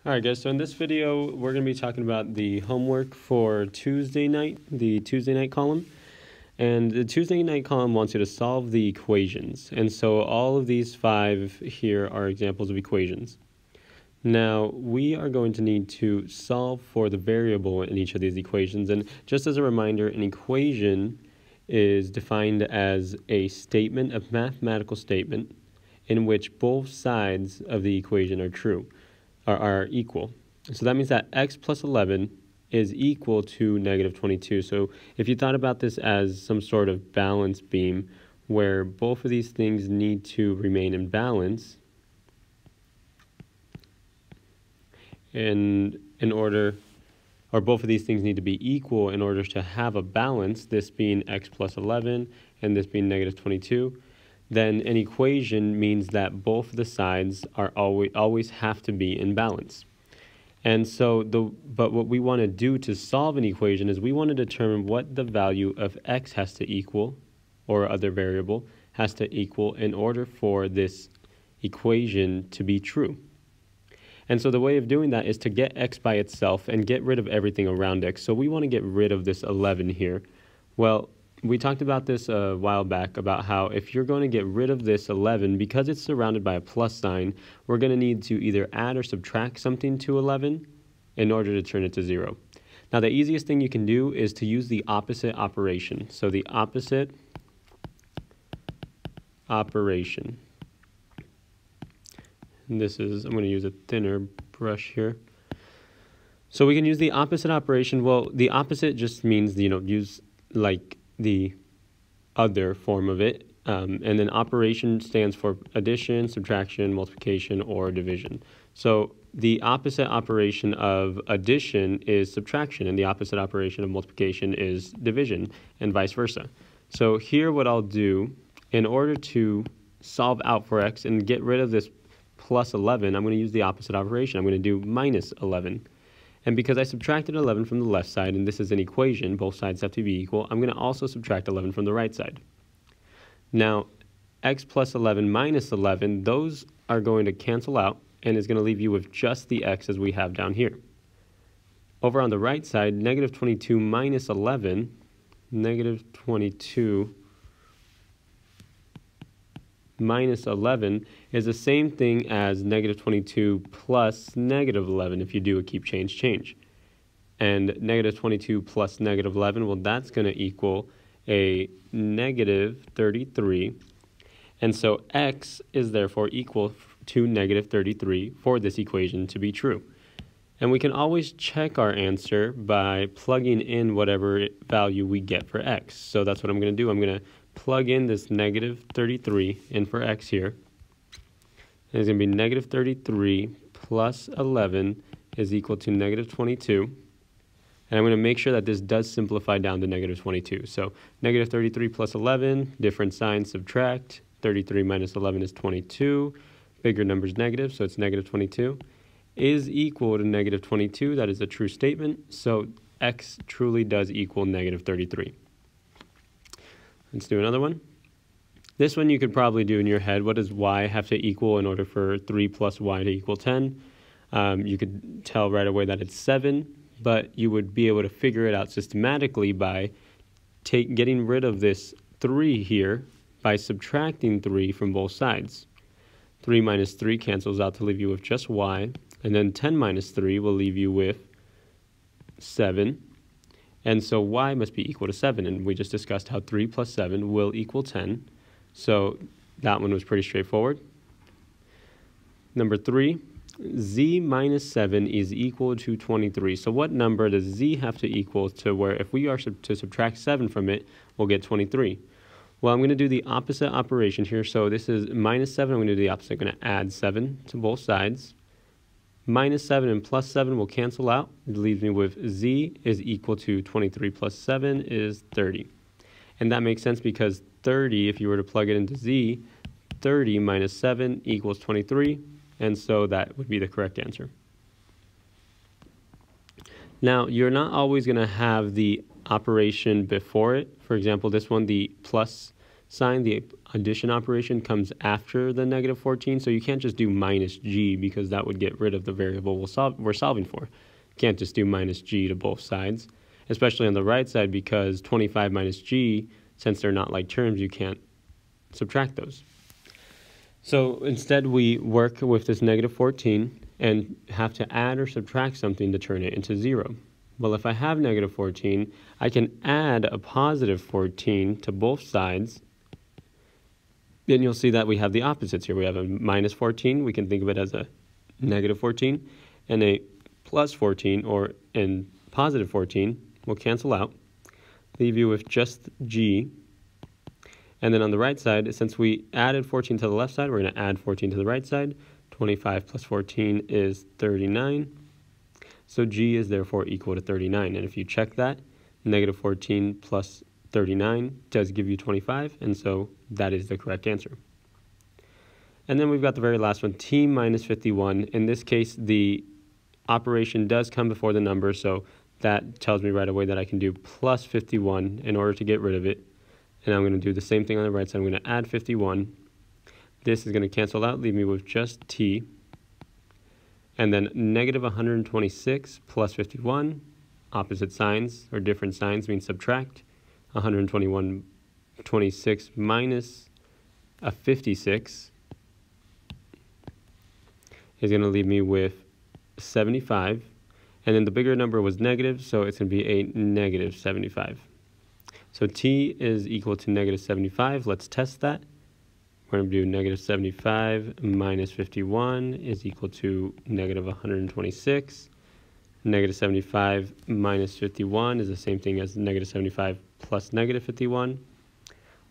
Alright guys, so in this video we're going to be talking about the homework for Tuesday night, the Tuesday night column. And the Tuesday night column wants you to solve the equations. And so all of these 5 here are examples of equations. Now we are going to need to solve for the variable in each of these equations. And just as a reminder, an equation is defined as a statement, a mathematical statement, in which both sides of the equation are true. Are equal. So that means that x plus 11 is equal to negative 22. So if you thought about this as some sort of balance beam where both of these things need to remain in balance in order, or both of these things need to be equal in order to have a balance, this being x plus 11 and this being negative 22, then an equation means that both the sides are always have to be in balance. And so but what we want to do to solve an equation is we want to determine what the value of x has to equal, or other variable has to equal, in order for this equation to be true. And so the way of doing that is to get x by itself and get rid of everything around x. So we want to get rid of this 11 here. Well, we talked about this a while back about how if you're going to get rid of this 11, because it's surrounded by a plus sign, we're going to need to either add or subtract something to 11 in order to turn it to 0. Now the easiest thing you can do is to use the opposite operation. So the opposite operation. And this is, I'm going to use a thinner brush here. So we can use the opposite operation. Well, the opposite just means, use like the other form of it, and then operation stands for addition, subtraction, multiplication, or division. So the opposite operation of addition is subtraction, and the opposite operation of multiplication is division, and vice versa. So here what I'll do, in order to solve out for x and get rid of this plus 11, I'm going to use the opposite operation. I'm going to do minus 11. And because I subtracted 11 from the left side, and this is an equation, both sides have to be equal, I'm going to also subtract 11 from the right side. Now, x plus 11 minus 11, those are going to cancel out, and is going to leave you with just the x as we have down here. Over on the right side, negative 22 minus 11, negative 22 minus 11 is the same thing as negative 22 plus negative 11 if you do a keep change. And negative 22 plus negative 11, well, that's going to equal a negative 33. And so x is therefore equal to negative 33 for this equation to be true. And we can always check our answer by plugging in whatever value we get for x. So that's what I'm going to do. I'm going to plug in this negative 33 in for x here. And it's going to be negative 33 plus 11 is equal to negative 22. And I'm going to make sure that this does simplify down to negative 22. So negative 33 plus 11, different sign, subtract. 33 minus 11 is 22. Bigger number is negative, so it's negative 22. Is equal to negative 22. That is a true statement. So x truly does equal negative 33. Let's do another one. This one you could probably do in your head. What does y have to equal in order for 3 plus y to equal 10? You could tell right away that it's 7, but you would be able to figure it out systematically by getting rid of this 3 here by subtracting 3 from both sides. 3 minus 3 cancels out to leave you with just y, and then 10 minus 3 will leave you with 7. And so y must be equal to 7, and we just discussed how 3 plus 7 will equal 10. So that one was pretty straightforward. Number 3, z minus 7 is equal to 23. So what number does z have to equal to where if we are to subtract 7 from it, we'll get 23? Well, I'm going to do the opposite operation here. So this is minus 7. I'm going to do the opposite. I'm going to add 7 to both sides. Minus 7 and plus 7 will cancel out. It leaves me with z is equal to 23 plus 7 is 30. And that makes sense because 30, if you were to plug it into z, 30 minus 7 equals 23. And so that would be the correct answer. Now, you're not always going to have the operation before it. For example, this one, the plus sign, the addition operation comes after the negative 14, so you can't just do minus g because that would get rid of the variable we're solving for. You can't just do minus g to both sides, especially on the right side, because 25 minus g, since they're not like terms, you can't subtract those. So instead we work with this negative 14 and have to add or subtract something to turn it into 0. Well, if I have negative 14, I can add a positive 14 to both sides. Then you'll see that we have the opposites here. We have a minus 14, we can think of it as a negative 14, and a plus 14, or in positive 14, will cancel out, leave you with just g. And then on the right side, since we added 14 to the left side, we're going to add 14 to the right side. 25 plus 14 is 39. So g is therefore equal to 39. And if you check that, negative 14 plus 39 does give you 25, and so that is the correct answer. And then we've got the very last one, t minus 51. In this case, the operation does come before the number, so that tells me right away that I can do plus 51 in order to get rid of it. And I'm going to do the same thing on the right side. I'm going to add 51. This is going to cancel out, leave me with just t. And then negative 126 plus 51, opposite signs or different signs means subtract. 126 minus a 56 is going to leave me with 75. And then the bigger number was negative, so it's going to be a negative 75. So t is equal to negative 75. Let's test that. We're going to do negative 75 minus 51 is equal to negative 126. Negative 75 minus 51 is the same thing as negative 75 plus negative 51,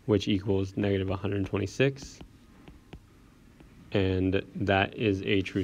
which equals negative 126. And that is a true